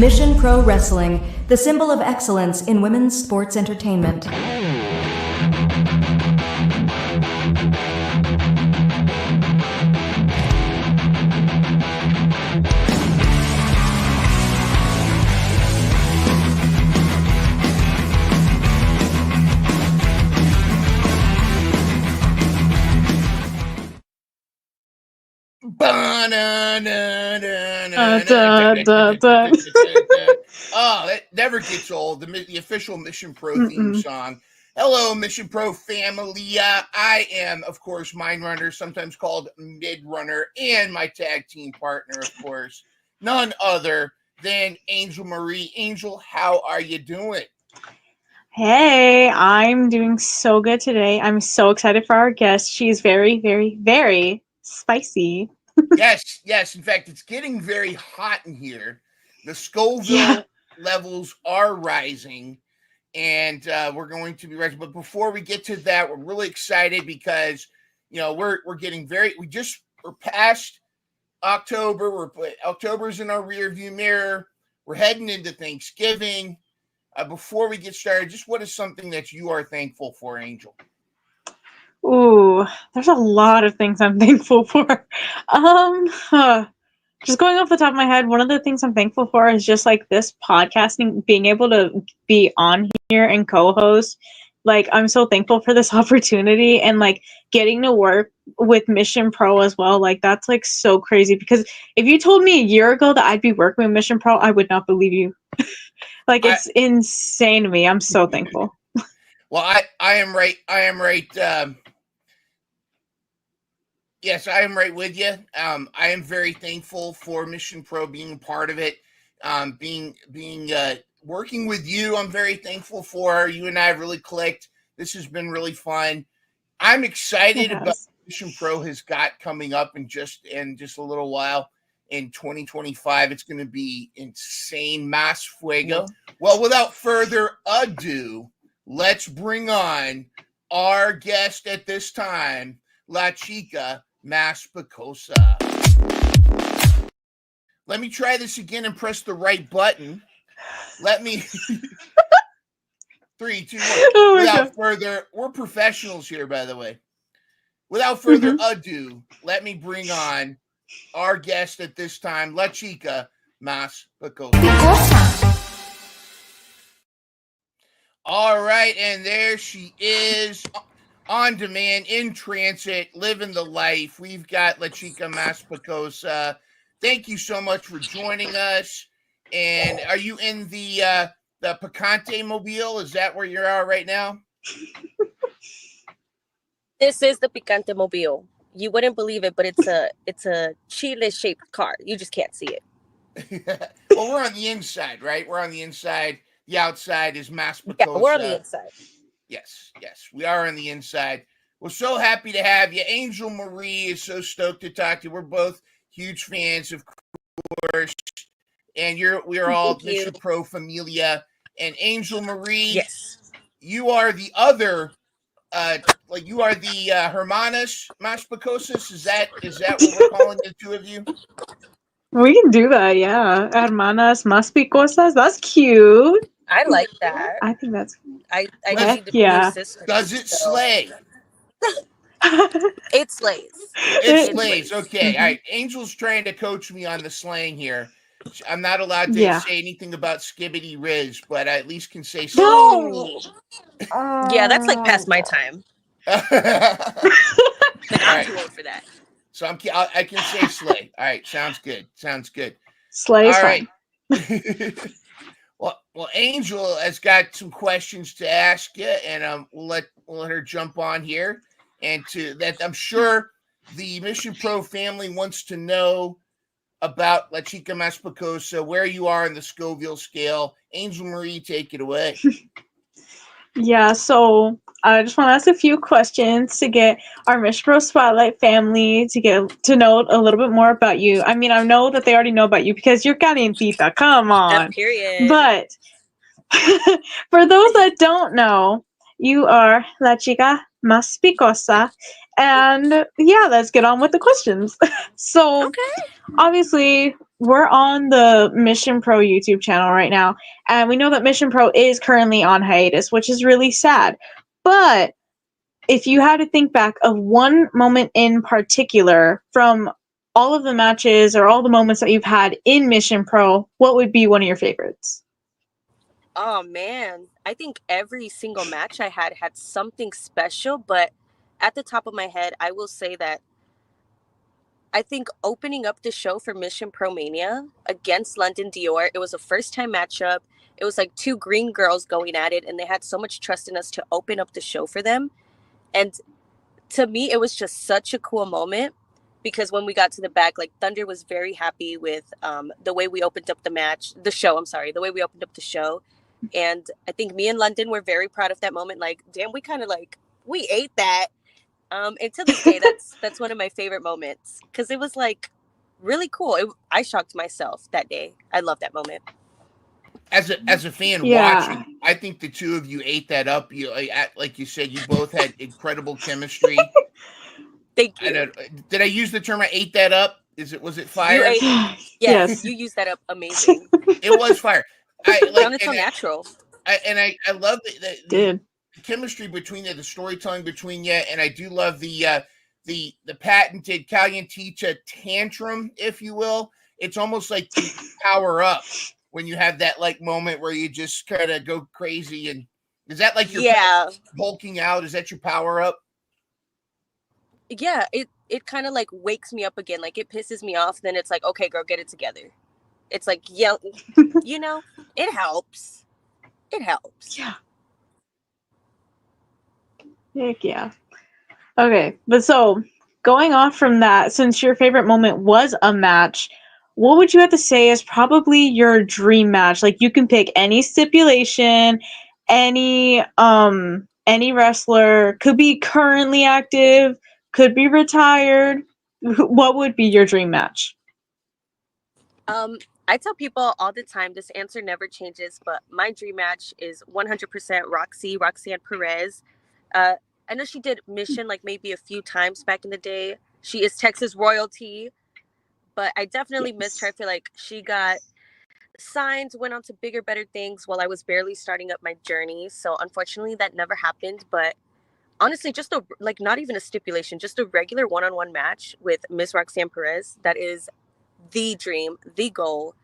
Mission Pro Wrestling, the symbol of excellence in women's sports entertainment. Oh, that never gets old. The official Mission Pro theme song. Hello, Mission Pro family. I am, of course, Mind Runner, sometimes called Mid Runner, and my tag team partner, of course, none other than Angel Marie. Angel, how are you doing? Hey, I'm doing so good today. I'm so excited for our guest. She's very, very, very spicy. Yes. In fact, it's getting very hot in here. The Scoville levels are rising, and we're going to be rising. But before we get to that, we're really excited because we're getting we're past October. October's in our rearview mirror. We're heading into Thanksgiving. Before we get started, just what is something that you are thankful for, Angel? Ooh, there's a lot of things I'm thankful for. Just going off the top of my head, one of the things I'm thankful for is just like this podcasting, being able to be on here and co-host. Like, I'm so thankful for this opportunity and like getting to work with Mission Pro as well. Like, that's like so crazy because if you told me a year ago that I'd be working with Mission Pro, I would not believe you. Like, it's insane to me. I'm so thankful. Well, I am right. Yes, I am right with you. I am very thankful for Mission Pro being a part of it. Working with you, I'm very thankful for. You and I have really clicked. This has been really fun. I'm excited about what Mission Pro has got coming up in just a little while. In 2025, it's going to be insane, más fuego. Well, without further ado, let's bring on our guest at this time, La Chica Más Picosa. Let me try this again and press the right button. Let me 3, 2, 1. Without further, we're professionals here, by the way. Without further ado, let me bring on our guest at this time, La Chica Más Picosa. All right, and there she is, on demand, in transit, living the life. We've got La Chica Más Picosa. Thank you so much for joining us. And are you in the Picante mobile? Is that where you are right now? This is the Picante mobile. You wouldn't believe it, but it's a Chile-shaped car. You just can't see it. Well, we're on the inside, right? We're on the inside. The outside is Más Picosa. Yeah, we're on the inside. Yes, we are on the inside. We're so happy to have you. Angel Marie is so stoked to talk to you. We're both huge fans, of course. And we are all Mission Pro Familia. And Angel Marie, yes, you are the other, you are the Hermanas Más Picosas. Is that what we're calling the two of you? We can do that, yeah. Hermanas Más Picosas. That's cute. I like that. I think that's. I need to be sisters. Does it slay? It slays. It slays. Okay. All right. Angel's trying to coach me on the slang here. I'm not allowed to say anything about skibbity riz, but I at least can say slay. No. Yeah, that's like past my time. Like, I'm too old for that. So I can say slay. All right. Sounds good. Slay is fine. Well, Angel has got some questions to ask you, and we'll let her jump on here. And to that, I'm sure the Mission Pro family wants to know about La Chica Más Picosa, where you are in the Scoville scale. Angel Marie, take it away. Yeah, so I just want to ask a few questions to get our Mission Pro Spotlight family to get to know a little bit more about you. I mean, I know that they already know about you because you're Kalientita. Come on. Period. But for those that don't know, you are La Chica Más Picosa. And yeah, let's get on with the questions. So obviously, we're on the Mission Pro YouTube channel right now, and we know that Mission Pro is currently on hiatus, which is really sad. But if you had to think back of one moment in particular from all of the matches or all the moments that you've had in Mission Pro, what would be one of your favorites? Oh man, I think every single match I had something special, but at the top of my head, I will say that I think opening up the show for Mission Pro Mania against London Dior, it was a first time matchup. It was like two green girls going at it, and they had so much trust in us to open up the show for them. And to me, it was just such a cool moment because when we got to the back, like Thunder was very happy with the way we opened up the show. I'm sorry, the way we opened up the show. And I think me and London were very proud of that moment. Like, damn, we kind of like, we ate that. And to this day, that's one of my favorite moments because it was like really cool. I shocked myself that day. I love that moment. As a fan watching, I think the two of you ate that up. You like you said, you both had incredible chemistry. Thank you. Did I use the term "I ate that up"? Was it fire? Yes, you used that up. Amazing. It was fire. Sounded so natural. I love the chemistry between you, the storytelling between you, and I do love the patented Kalientita tantrum, if you will. It's almost like you power up when you have that like moment where you just kind of go crazy. And is that like your hulking out? Is that your power up? Yeah, it kind of like wakes me up again. Like it pisses me off. Then it's like, okay, girl, get it together. It's like, yeah, you know, it helps. It helps. Yeah. Heck yeah. Okay, but so going off from that, since your favorite moment was a match, what would you have to say is probably your dream match? Like you can pick any stipulation, any wrestler, could be currently active, could be retired. What would be your dream match? I tell people all the time, this answer never changes, but my dream match is 100% Roxanne Perez. I know she did Mission like maybe a few times back in the day. She is Texas royalty, but I definitely missed her. I feel like she got signed, went on to bigger, better things while I was barely starting up my journey. So unfortunately that never happened. But honestly, just not even a stipulation, just a regular one-on-one match with Miss Roxanne Perez. That is the dream, the goal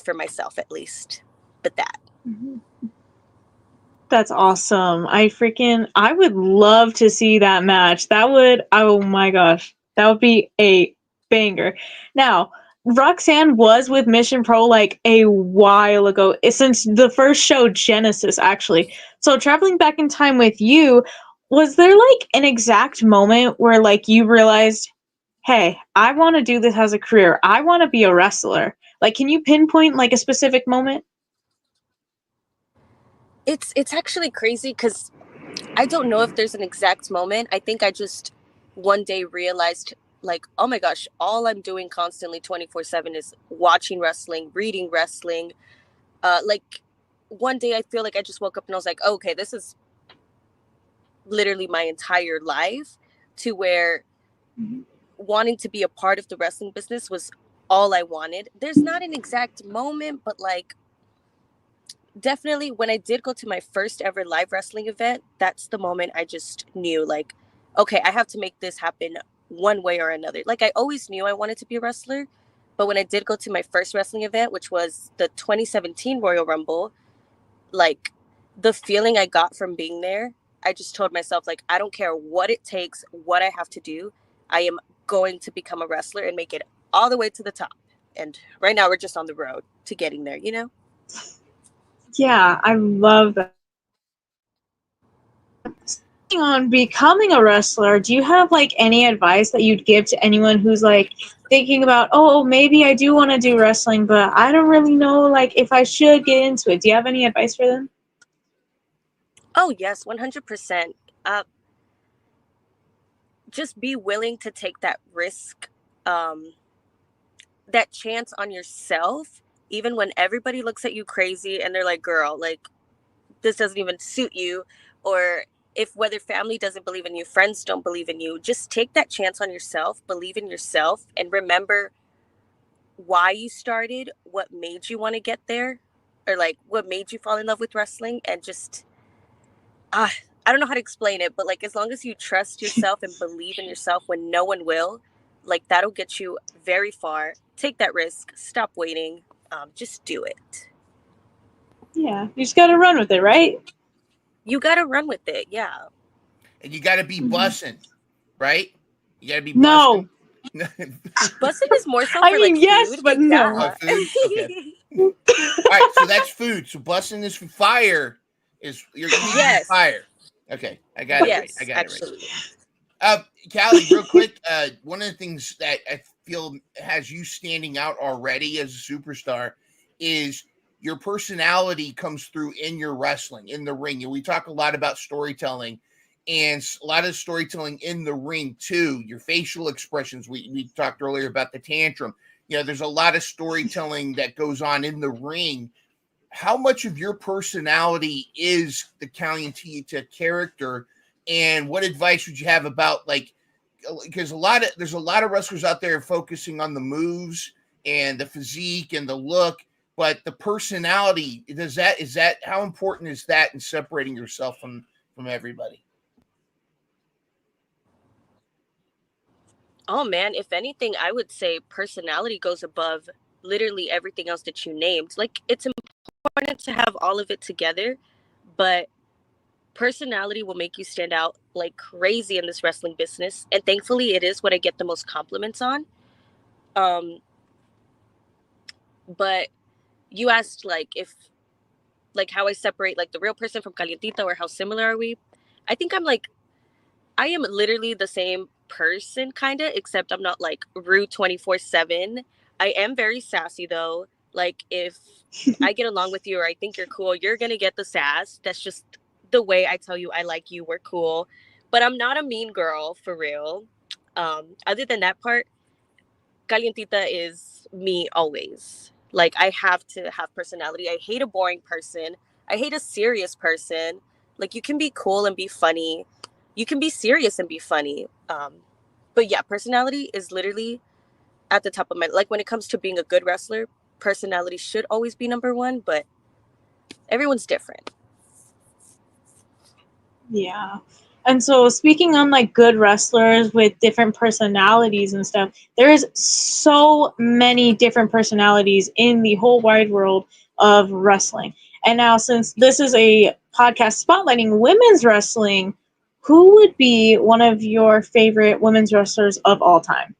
for myself at least. But that. That's awesome. I would love to see that match. Oh my gosh, that would be a banger. Now, Roxanne was with Mission Pro like a while ago, since the first show, Genesis, actually. So traveling back in time with you, was there like an exact moment where like you realized, hey, I want to do this as a career. I want to be a wrestler. Like, can you pinpoint like a specific moment? It's actually crazy because I don't know if there's an exact moment. I think I just one day realized like, oh my gosh, all I'm doing constantly 24/7 is watching wrestling, reading wrestling. Like one day I feel like I just woke up and I was like, oh, okay, this is literally my entire life, to where wanting to be a part of the wrestling business was all I wanted. There's not an exact moment, but like definitely when I did go to my first ever live wrestling event, that's the moment I just knew like, okay, I have to make this happen one way or another. Like I always knew I wanted to be a wrestler, but when I did go to my first wrestling event, which was the 2017 Royal Rumble, like the feeling I got from being there, I just told myself like, I don't care what it takes, what I have to do. I am going to become a wrestler and make it all the way to the top. And right now we're just on the road to getting there, you know? Yeah, I love that. Speaking on becoming a wrestler, do you have like any advice that you'd give to anyone who's like thinking about, oh, maybe I do want to do wrestling, but I don't really know like if I should get into it? Do you have any advice for them? Oh yes, 100%. Just be willing to take that risk, that chance on yourself, even when everybody looks at you crazy and they're like, girl, like this doesn't even suit you. Or if whether family doesn't believe in you, friends don't believe in you, just take that chance on yourself, believe in yourself, and remember why you started, what made you want to get there, or like what made you fall in love with wrestling, and just I don't know how to explain it, but like as long as you trust yourself and believe in yourself when no one will, like that'll get you very far. Take that risk. Stop waiting. Just do it. Yeah, you just gotta run with it, right? You gotta run with it. Yeah. And you got to be bussing, right? You got to be No. bussing. Busing is more so I for mean, like yes, food, but no. Oh, food? Okay. All right, so that's food. So bussing is for fire. You're eating Yes. fire. Okay, I got it right. Yes, I got actually. it right. Callie, real quick, one of the things that I feel has you standing out already as a superstar is your personality comes through in your wrestling, in the ring. And we talk a lot about storytelling, and a lot of storytelling in the ring too. Your facial expressions. We talked earlier about the tantrum. You know, there's a lot of storytelling that goes on in the ring. How much of your personality is the Kalientita character, and what advice would you have about, like, because there's a lot of wrestlers out there focusing on the moves and the physique and the look, but the personality, is that how important is that in separating yourself from everybody? Oh man, if anything, I would say personality goes above literally everything else that you named. Like it's important to have all of it together, but personality will make you stand out like crazy in this wrestling business. And thankfully it is what I get the most compliments on. Um but you asked like if like how I separate like the real person from Kalientita or how similar are we? I think I am literally the same person, kind of, except I'm not like rude 24/7. I am very sassy though. Like, if I get along with you or I think you're cool, you're going to get the sass. That's just the way I tell you I like you. We're cool. But I'm not a mean girl for real. Other than that part, Calientita is me always. Like, I have to have personality. I hate a boring person. I hate a serious person. Like, you can be cool and be funny. You can be serious and be funny. But yeah, personality is literally at the top of my, like when it comes to being a good wrestler, personality should always be number one, but everyone's different. Yeah. And so speaking on like good wrestlers with different personalities and stuff, there's so many different personalities in the whole wide world of wrestling. And now since this is a podcast spotlighting women's wrestling, who would be one of your favorite women's wrestlers of all time?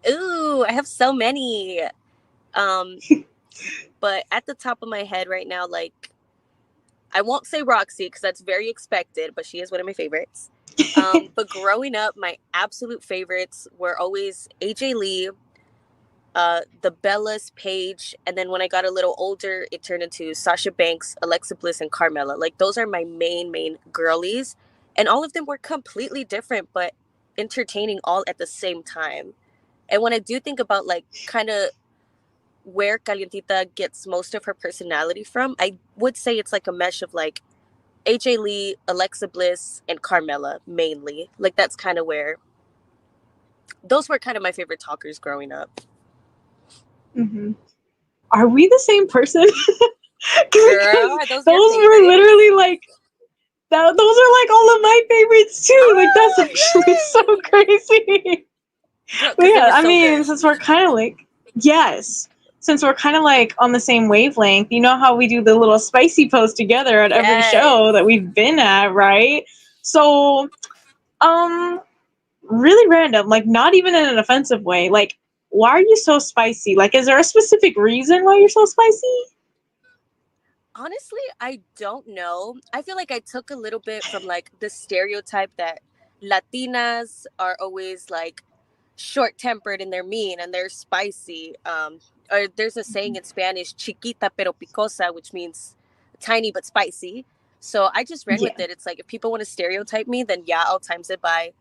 Ooh, I have so many. Um, but at the top of my head right now, like I won't say Roxy because that's very expected, but she is one of my favorites. But growing up, my absolute favorites were always AJ Lee, the Bellas, Paige, and then when I got a little older, it turned into Sasha Banks, Alexa Bliss, and Carmella. Like those are my main girlies, and all of them were completely different, but entertaining all at the same time. And when I do think about like kind of where Calientita gets most of her personality from, I would say it's like a mesh of like AJ Lee, Alexa Bliss, and Carmella mainly. Like that's kind of where those were kind of my favorite talkers growing up. Mm-hmm. Are we the same person? Girl, are those were literally like those are like all of my favorites too. Like that's actually so crazy. Girl, But yeah, I so mean, good. since we're kind of like since we're kind of like on the same wavelength, you know how we do the little spicy post together at every show that we've been at, right? So, really random, like not even in an offensive way. Like, why are you so spicy? Like, is there a specific reason why you're so spicy? Honestly, I don't know. I feel like I took a little bit from like the stereotype that Latinas are always like short-tempered and they're mean and they're spicy. Or there's a saying in Spanish, chiquita pero picosa, which means tiny but spicy. So I just ran with it. It's like if people want to stereotype me, then yeah, I'll times it by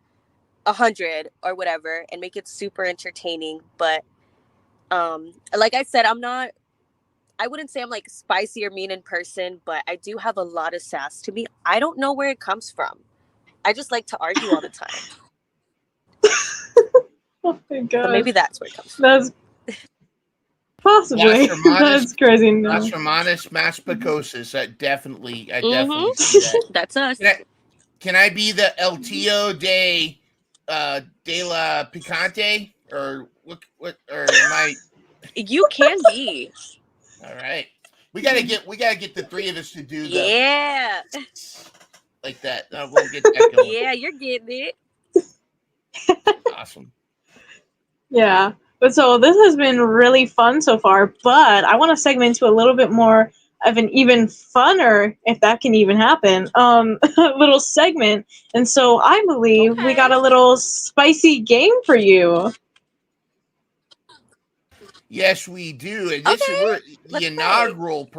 100 or whatever and make it super entertaining. But like I said, I wouldn't say I'm like spicy or mean in person, but I do have a lot of sass to me. I don't know where it comes from. I just like to argue all the time. Oh my god. So maybe that's where it comes from. Possibly. Las Hermanas, That's crazy. No. Las Hermanas Maspicosis. I definitely see that. That's us. Can I be the El Tío de la Picante? Or what or am I? You can be. All right. We gotta get the three of us to do Yeah. like that. We'll get that going. Yeah, you're getting it. Awesome. Yeah. But so this has been really fun so far, but I want to segment into a little bit more of an even funner, if that can even happen, little segment. And so I believe we got a little spicy game for you. Yes, we do. And this is Let's the play. inaugural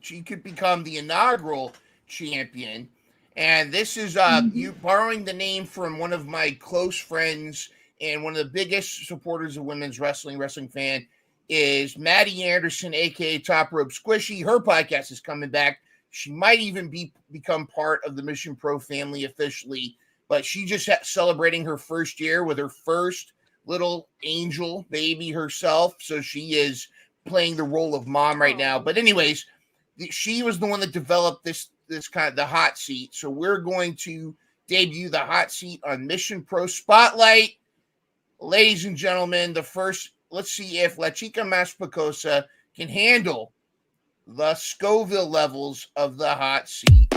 she could become the inaugural champion. And this is you borrowing the name from one of my close friends and one of the biggest supporters of women's wrestling fan is Maddie Anderson, aka Top Rope Squishy. Her podcast is coming back. She might even become part of the Mission Pro family officially, but she just celebrating her first year with her first little angel baby herself. So she is playing the role of mom right now. But anyways, she was the one that developed this kind of the hot seat. So we're going to debut the hot seat on Mission Pro Spotlight. Ladies and gentlemen, let's see if La Chica Maspicosa can handle the Scoville levels of the hot seat.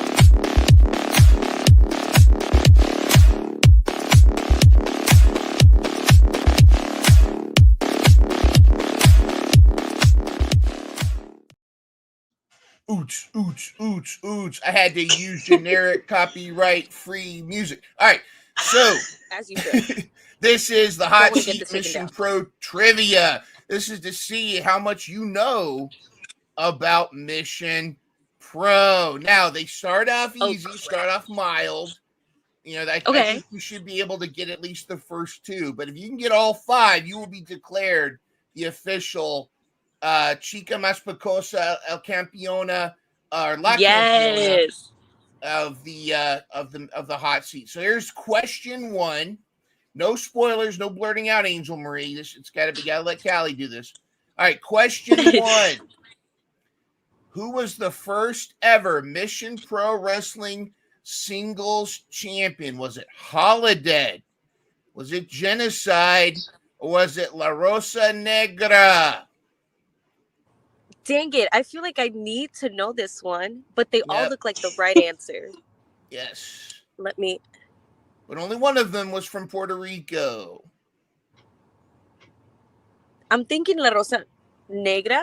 Ooch. I had to use generic copyright-free music. All right, so as you should. This is the Hot Seat Mission Pro Trivia. This is to see how much you know about Mission Pro. Now, they start off easy, start off mild. I think you should be able to get at least the first two. But if you can get all five, you will be declared the official Chica Maspicosa El Campeona or La Campeona of the hot seat. So here's question one. No spoilers, no blurting out, Angel Marie. Gotta let Callie do this. All right, question one. Who was the first ever Mission Pro Wrestling singles champion? Was it Holiday? Was it Genocide? Or was it La Rosa Negra? Dang it. I feel like I need to know this one, but they all look like the right answer. Yes. But only one of them was from Puerto Rico. I'm thinking La Rosa Negra.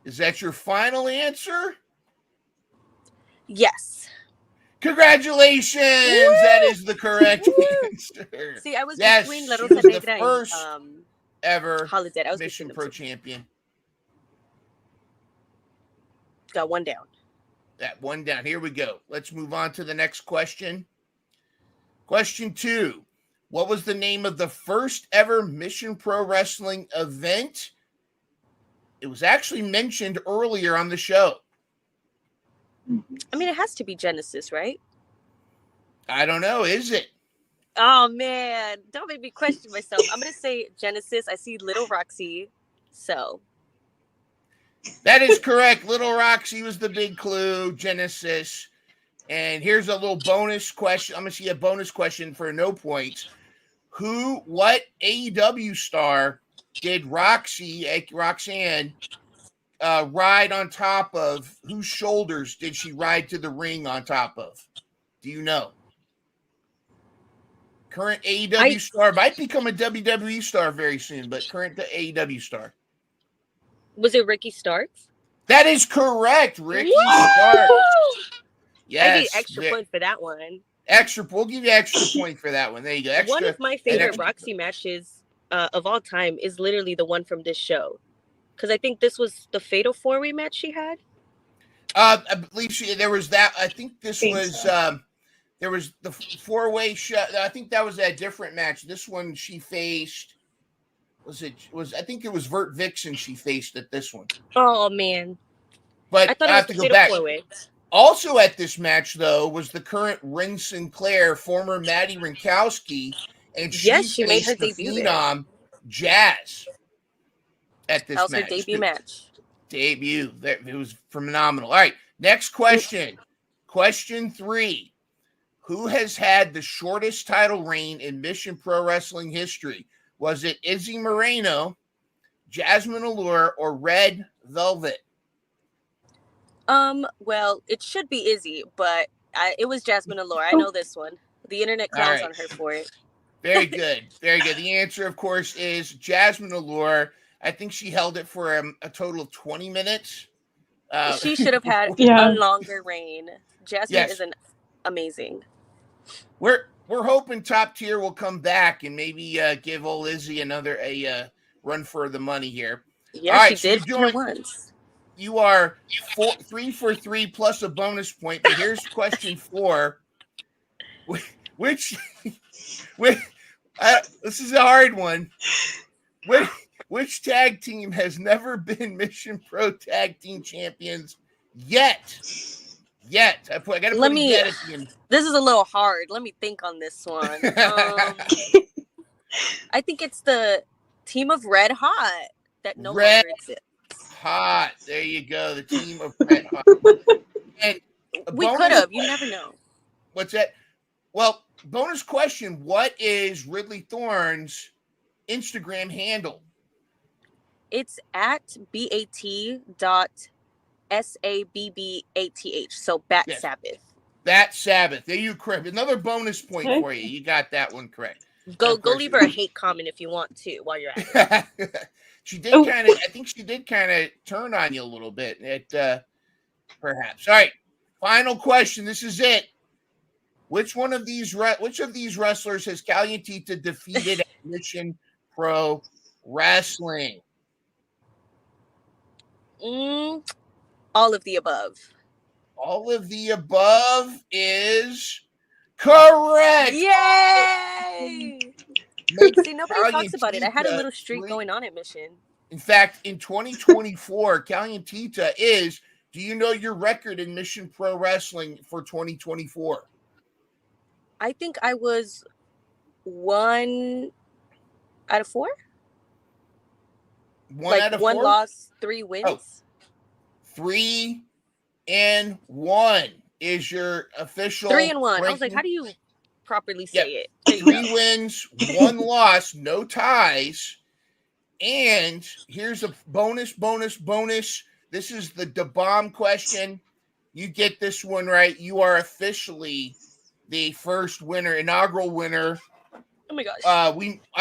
Is that your final answer? Yes. Congratulations! Woo! That is the correct answer. See, I was between La Rosa Negra the first and ever Holiday. I was Mission Pro champion. Got one down. That one down. Here we go. Let's move on to the next question. Question two. What was the name of the first ever Mission Pro Wrestling event? It was actually mentioned earlier on the show. I mean, it has to be Genesis, right? I don't know. Is it? Oh, man. Don't make me question myself. I'm going to say Genesis. I see Little Roxy. So. That is correct. Little Roxy was the big clue. Genesis. And here's a little bonus question. I'm going to see a bonus question for no points. What AEW star did Roxanne, ride on top of? Whose shoulders did she ride to the ring on top of? Do you know? Current AEW star might become a WWE star very soon, but current AEW star. Was it Ricky Starks? That is correct, Ricky Starks. Yes. I need extra point for that one. We'll give you extra point for that one. There you go. One of my favorite Roxy matches of all time is literally the one from this show. Because I think this was the Fatal 4-Way match she had. I believe there was that. I think this was there was the 4-way shot. I think that was a different match. This one she faced I think it was Vert Vixen she faced at this one. Oh man. But I thought have it was to go back. 4-way. Also at this match, though, was the current Ren Sinclair, former Maddie Rinkowski, and she made her the debut phenom Jazz. at this That was match. her debut match. Debut. It was phenomenal. All right, next question. Question 3. Who has had the shortest title reign in Mission Pro Wrestling history? Was it Izzy Moreno, Jasmine Allure, or Red Velvet? Well, it should be Izzy, but it was Jasmine Allure. I know this one. The internet clowns on her for it. Very good. Very good. The answer, of course, is Jasmine Allure. I think she held it for a total of 20 minutes. She should have had Yeah. a longer reign. Jasmine is amazing. We're hoping Top Tier will come back and maybe give old Izzy another run for the money here. Yeah, all right, she did her once. You are 3 for 3 plus a bonus point. But here's question 4. Which this is a hard one. Which tag team has never been Mission Pro Tag Team Champions yet? I got to put a yet at the end. This is a little hard. Let me think on this one. I think it's the team of Red Hot that no longer exists. Hot. There you go. The team of Red Hot. And we could have. You never know. What's that? Well, bonus question. What is Ridley Thorne's Instagram handle? It's at BAT.SABBATH. So Bat Sabbath. Bat Sabbath. There you correct. Another bonus point for you. You got that one correct. Go leave her a hate comment if you want to while you're at it. She did kind of. I think she did kind of turn on you a little bit. Perhaps. All right. Final question. This is it. Which of these wrestlers has Kalientita defeated at Mission Pro Wrestling? All of the above. All of the above is correct. Yay! See, nobody talks about it. I had a little streak going on at Mission. In fact, in 2024, Kalientita is. Do you know your record in Mission Pro Wrestling for 2024? I think I was 1 out of 4. 1 out of 4? 1 loss, 3 wins. Oh. 3 and 1 is your official 3 and 1. ranking. I was like, how do you properly say it? 3 wins, 1 loss, no ties. And here's a bonus. This is the bomb question. You get this one right. You are officially the first inaugural winner. Oh my gosh. I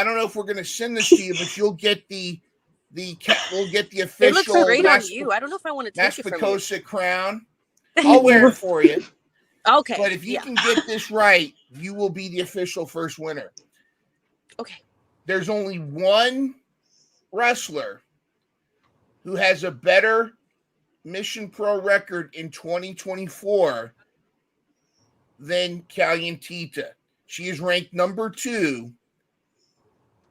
don't know if we're going to send this to you, but you'll get we'll get the official. It looks great on you. I don't know if I want to take it from you. Crown. I'll wear it for you. Okay. But if you can get this right, you will be the official first winner. Okay. There's only one wrestler who has a better Mission Pro record in 2024 than Kalientita. She is ranked number 2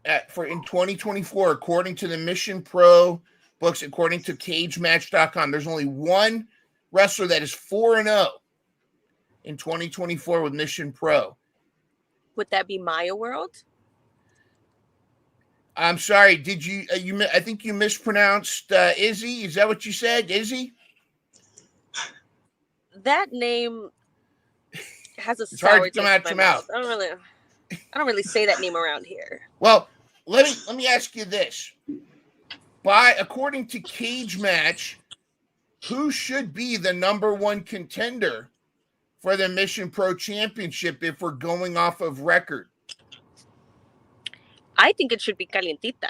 in 2024, according to the Mission Pro books, according to CageMatch.com. There's only one wrestler that is 4-0 in 2024 with Mission Pro. Would that be Maya World? I'm sorry. Did you? I think you mispronounced Izzy. Is that what you said, Izzy? That name has a it's sour hard to come taste out in your my mouth. I don't really say that name around here. Well, let me ask you this. According to Cage Match, who should be the number 1 contender for the Mission Pro Championship if we're going off of record? I think it should be Kalientita.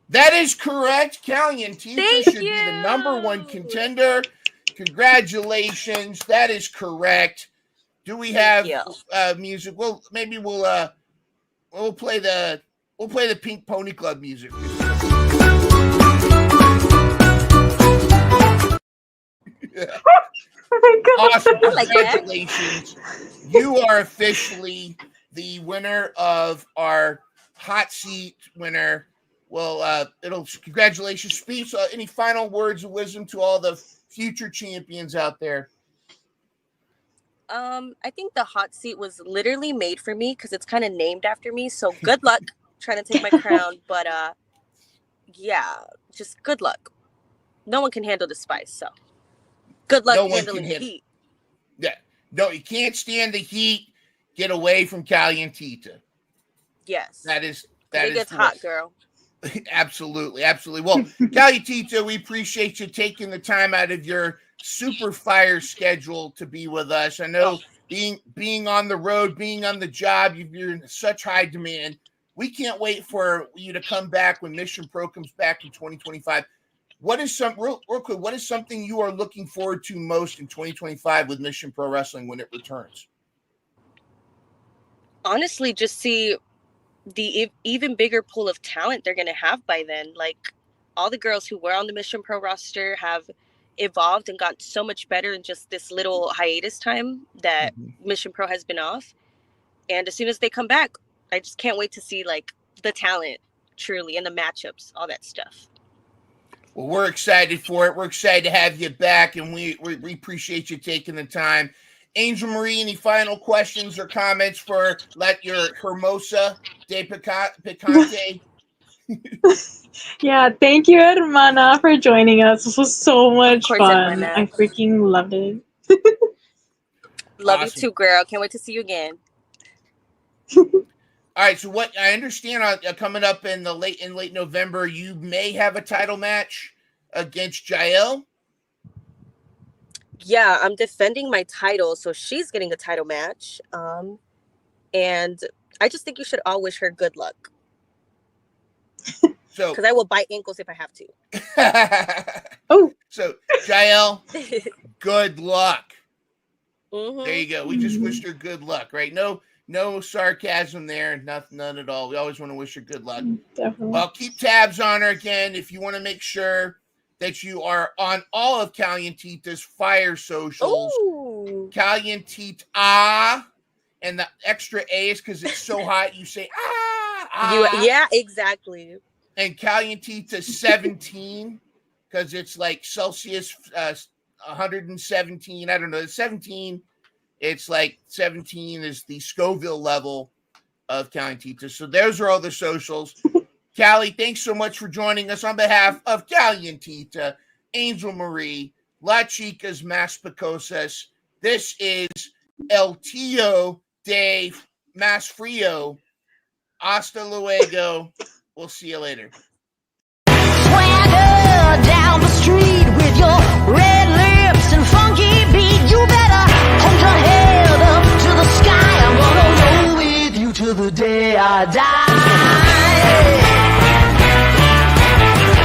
That is correct. Kalientita should be the number 1 contender. Congratulations. That is correct. Do we have music? Well, maybe we'll play the Pink Pony Club music. Awesome. Congratulations. You are officially the winner of our hot seat winner. Well, congratulations. Speech. Any final words of wisdom to all the future champions out there? I think the hot seat was literally made for me because it's kind of named after me. So good luck trying to take my crown. But yeah, just good luck. No one can handle the spice, so good luck No one handling can the handle- heat. Yeah. No, you can't stand the heat. Get away from Kalientita. Yes. That is it gets the hot, way. girl. Absolutely. Well, Kalientita, we appreciate you taking the time out of your super fire schedule to be with us. I know being on the road, being on the job, you're in such high demand. We can't wait for you to come back when Mission Pro comes back in 2025. What is real quick, what is something you are looking forward to most in 2025 with Mission Pro Wrestling when it returns? Honestly, just see the even bigger pool of talent they're going to have by then. Like, all the girls who were on the Mission Pro roster have evolved and got so much better in just this little hiatus time that Mission Pro has been off. And as soon as they come back, I just can't wait to see like the talent truly and the matchups, all that stuff. Well, we're excited for it. We're excited to have you back, and we appreciate you taking the time. Angel Marie, any final questions or comments for your Hermosa de Picante? Yeah, thank you, hermana, for joining us. This was so much course, fun. hermana. I freaking loved it. Love Awesome. you too, girl. Can't wait to see you again. All right, so what I understand coming up in late November, you may have a title match against Jael. Yeah, I'm defending my title, so she's getting a title match. And I just think you should all wish her good luck. So, because I will bite ankles if I have to. So Jael, good luck. Mm-hmm. There you go. We just wished her good luck, right? No sarcasm there, none at all. We always want to wish her good luck. Definitely. Well, keep tabs on her again if you want to make sure that you are on all of Kalientita's fire socials. Ooh. Kalientita, and the extra A is because it's so hot. You say Yeah, exactly. And Kalientita 17 because it's like Celsius 117. I don't know. 17. It's like 17 is the Scoville level of Kalientita. So those are all the socials. Callie, thanks so much for joining us on behalf of Kalientita, Angel Marie, La Chicas Más Picosas. This is El Tío de Más Frío. Hasta luego. We'll see you later. Swagger down the street with your red lips and funky beat. You better hold your head up to the sky. I'm gonna roll with you till the day I die.